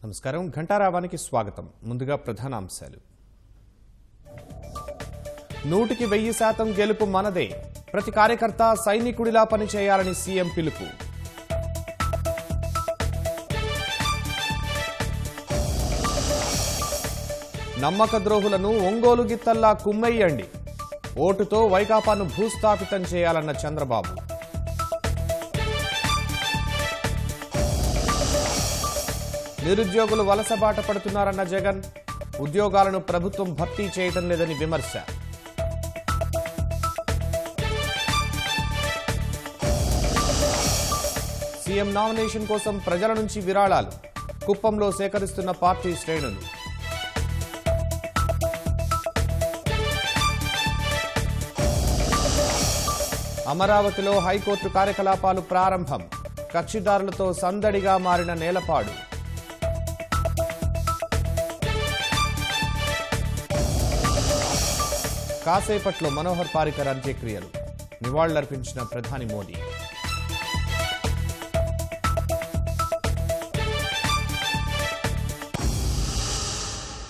నమస్కారం ఘంటారావానికి స్వాగతం. ముందుగా ప్రధానాంశాలు. 100% గెలుపు మనదే. ప్రతి కార్యకర్త సైనికుడిలా పనిచేయాలని సీఎం పిలుపు. నమ్మక ద్రోహులను ఒంగోలు గిత్తల్లా కుమ్మేయండి. ఓటుతో వైకాపాను భూస్థాపితం చేయాలన్న చంద్రబాబు. నిరుద్యోగులు వలసబాట పడుతున్నారన్న జగన్. ఉద్యోగాలను ప్రభుత్వం భర్తీ చేయడం లేదని విమర్శ. సీఎం నామినేషన్ కోసం ప్రజల నుంచి విరాళాలు. కుప్పంలో సేకరిస్తున్న పార్టీ శ్రేణులు. అమరావతిలో హైకోర్టు కార్యకలాపాలు ప్రారంభం. కక్షిదారులతో సందడిగా మారిన నేలపాడు. కాసేపట్లో మనోహర్ పారికర్ అంత్యక్రియలు. నివాళులర్పించిన ప్రధాని మోదీ.